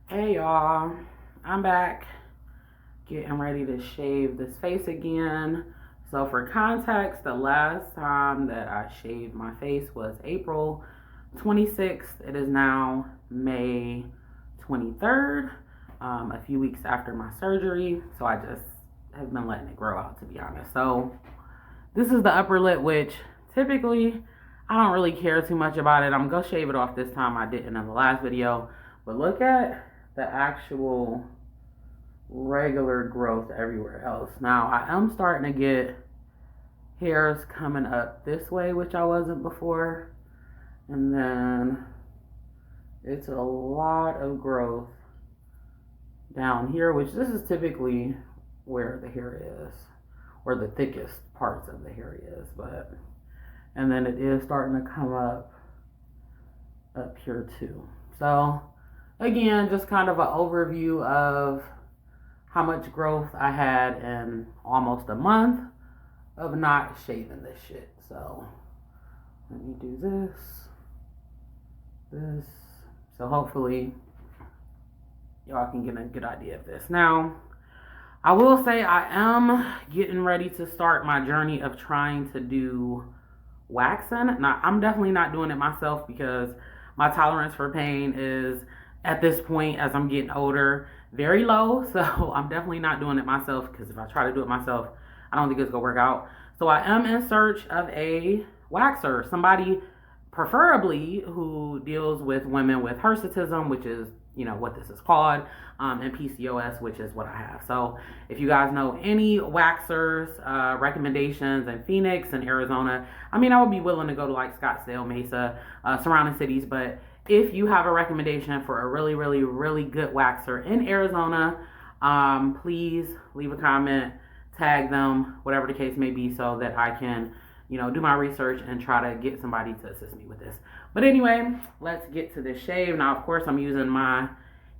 Hey y'all, I'm back getting ready to shave this face again. So for context, the last time that I shaved my face was April 26th. It is now May 23rd, a few weeks after my surgery. So I just have been letting it grow out, to be honest. So this is the upper lip, which typically I don't really care too much about it. I'm gonna shave it off this time. I didn't in the last video, but look at the actual regular growth everywhere else. Now I am starting to get hairs coming up this way, which I wasn't before, and then it's a lot of growth down here, which this is typically where the hair is, or the thickest parts of the hair is, and then it is starting to come up here too. So again, just kind of an overview of how much growth I had in almost a month of not shaving this shit. So let me do this. So hopefully y'all can get a good idea of this. Now, I will say I am getting ready to start my journey of trying to do waxing. Now, I'm definitely not doing it myself because my tolerance for pain is, at this point, as I'm getting older, very low. So I'm definitely not doing it myself, because if I try to do it myself, I don't think it's gonna work out. So I am in search of a waxer, somebody preferably who deals with women with hirsutism, which is, you know, what this is called, and PCOS, which is what I have. So if you guys know any waxers, recommendations in Phoenix and Arizona, I mean, I would be willing to go to like Scottsdale, Mesa, surrounding cities, but if you have a recommendation for a really, really, really good waxer in Arizona, please leave a comment, tag them, whatever the case may be, so that I can, you know, do my research and try to get somebody to assist me with this. But anyway, let's get to this shave. Now, of course, I'm using my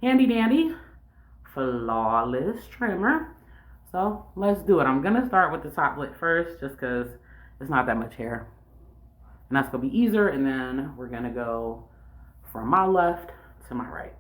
handy dandy Flawless trimmer. So let's do it. I'm gonna start with the top lip first, just because it's not that much hair, and that's gonna be easier. And then we're gonna go from my left to my right.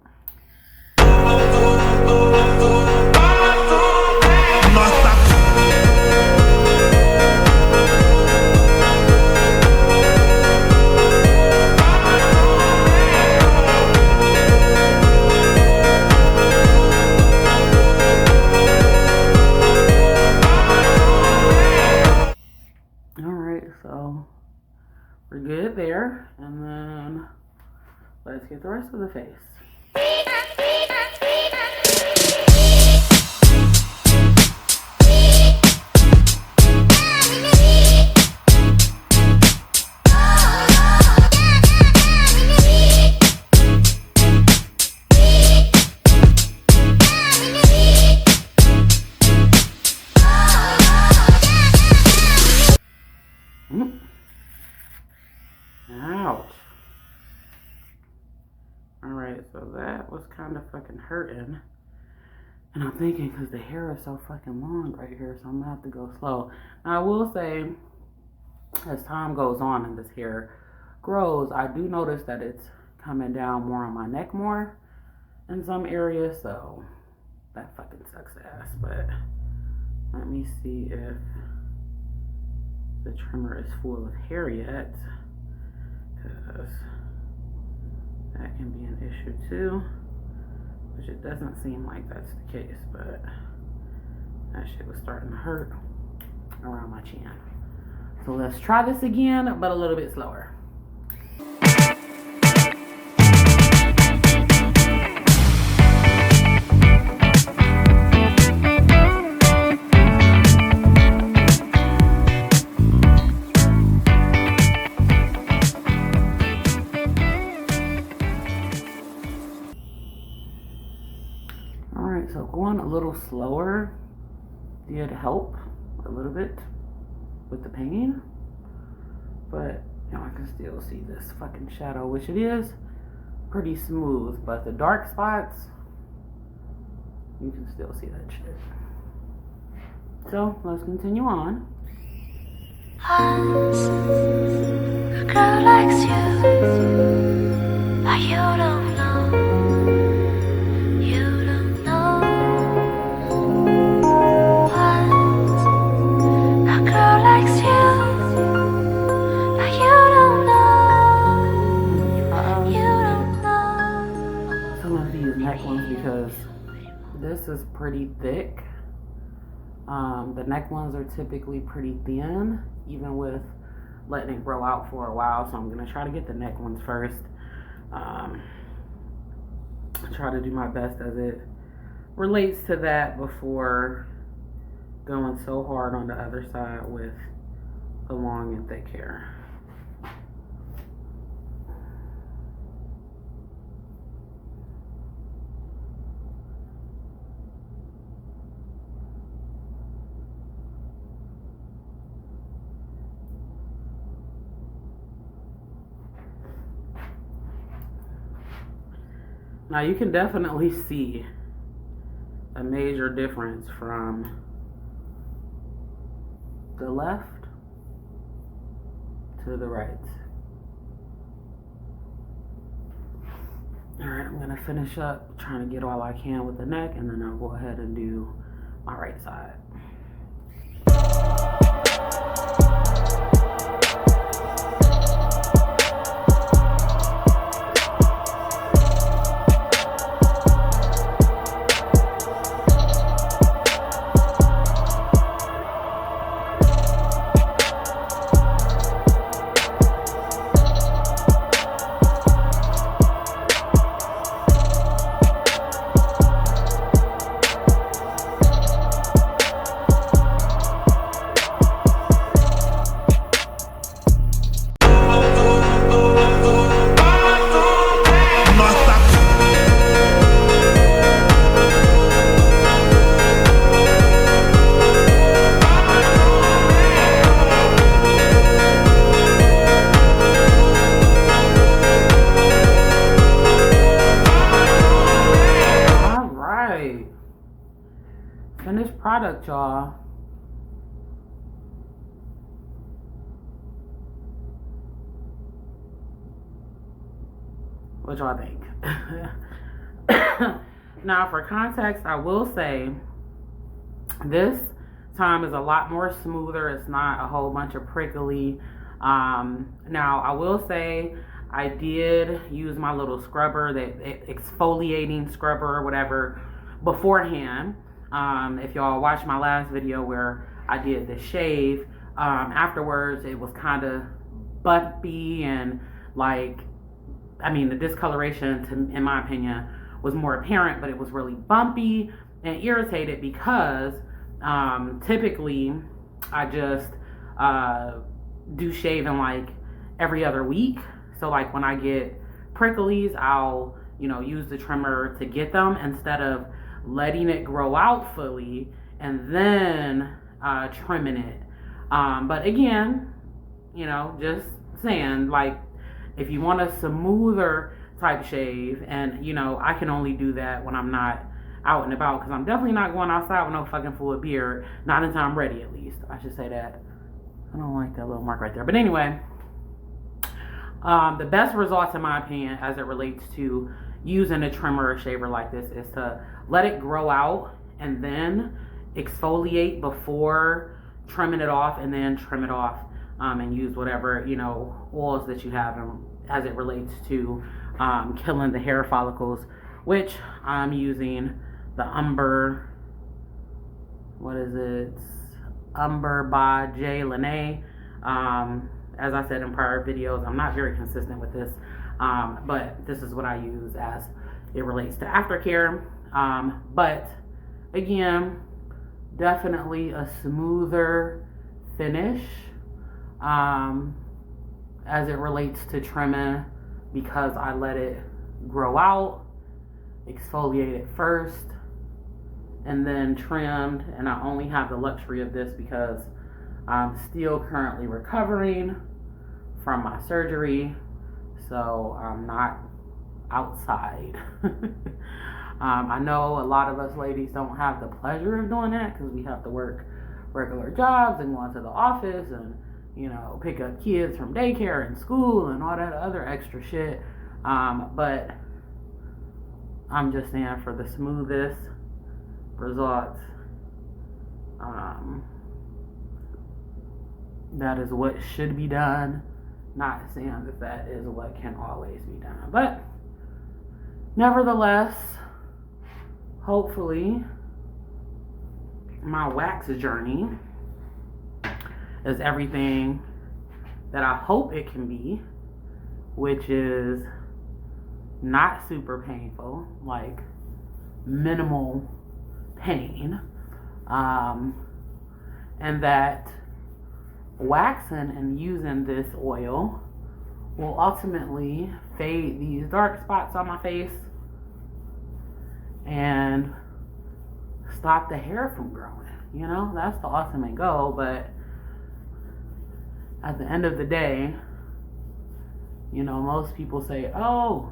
We're good there, and then let's get the rest of the face. Ouch. Alright, so that was kind of fucking hurting. And I'm thinking, because the hair is so fucking long right here, so I'm gonna have to go slow. Now, I will say, as time goes on and this hair grows, I do notice that it's coming down more on my neck more in some areas, so that fucking sucks ass. But let me see if the trimmer is full of hair yet, because that can be an issue too, which it doesn't seem like that's the case, but that shit was starting to hurt around my chin. So let's try this again, but a little bit slower. Alright, so going a little slower did help a little bit with the pain, but you know, I can still see this fucking shadow, which it is pretty smooth, but the dark spots, you can still see that shit. So let's continue on. A girl likes you, but you don't know. neck ones because this is pretty thick. The neck ones are typically pretty thin, even with letting it grow out for a while. So I'm gonna try to get the neck ones first. Try to do my best as it relates to that before going so hard on the other side with the long and thick hair. Now you can definitely see a major difference from the left to the right. All right, I'm gonna finish up trying to get all I can with the neck, and then I'll go ahead and do my right side. Finished product, y'all. What y'all think? Now, for context, I will say this time is a lot more smoother. It's not a whole bunch of prickly. Now, I will say I did use my little scrubber, that exfoliating scrubber or whatever, beforehand. If y'all watched my last video where I did the shave, afterwards it was kind of bumpy and like, I mean, the discoloration, in my opinion, was more apparent, but it was really bumpy and irritated because typically I just do shaving like every other week. So like when I get pricklies, I'll use the trimmer to get them instead of letting it grow out fully and then trimming it. But again, just saying, like, if you want a smoother type shave, and I can only do that when I'm not out and about, because I'm definitely not going outside with no fucking full beard, not until I'm ready, at least. I should say that. I don't like that little mark right there. But anyway, the best results, in my opinion, as it relates to using a trimmer or shaver like this, is to let it grow out and then exfoliate before trimming it off, and then trim it off, and use whatever oils that you have as it relates to killing the hair follicles, which I'm using the Umber, Umber by J. Lene. As I said in prior videos, I'm not very consistent with this, but this is what I use as it relates to aftercare. But again, definitely a smoother finish as it relates to trimming, because I let it grow out, exfoliated first, and then trimmed. And I only have the luxury of this because I'm still currently recovering from my surgery, so I'm not outside. I know a lot of us ladies don't have the pleasure of doing that because we have to work regular jobs and go into the office and pick up kids from daycare and school and all that other extra shit. But I'm just saying, for the smoothest results, that is what should be done. Not saying that is what can always be done, but nevertheless, hopefully my wax journey is everything that I hope it can be, which is not super painful, like minimal pain, and that waxing and using this oil will ultimately fade these dark spots on my face and stop the hair from growing. You know, that's the ultimate goal. But at the end of the day, you know, most people say, oh,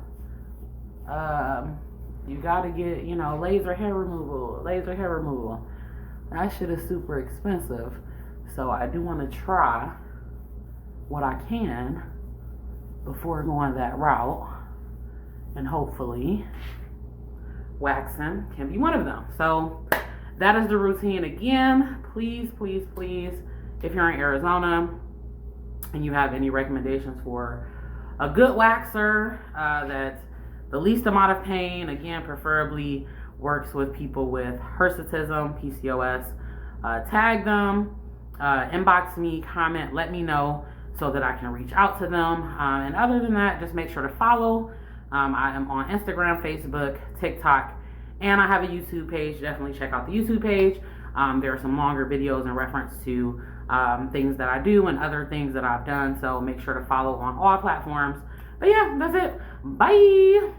you gotta get, you know, laser hair removal. That shit is super expensive. So I do want to try what I can before going that route. And hopefully waxing can be one of them. So that is the routine. Again, please, please, please, if you're in Arizona and you have any recommendations for a good waxer that's the least amount of pain, again, preferably works with people with hirsutism, PCOS, tag them, inbox me, comment, let me know so that I can reach out to them. And other than that, just make sure to follow. I am on Instagram, Facebook, TikTok, and I have a YouTube page. Definitely check out the YouTube page. There are some longer videos in reference to things that I do and other things that I've done. So make sure to follow on all platforms. But yeah, that's it. Bye.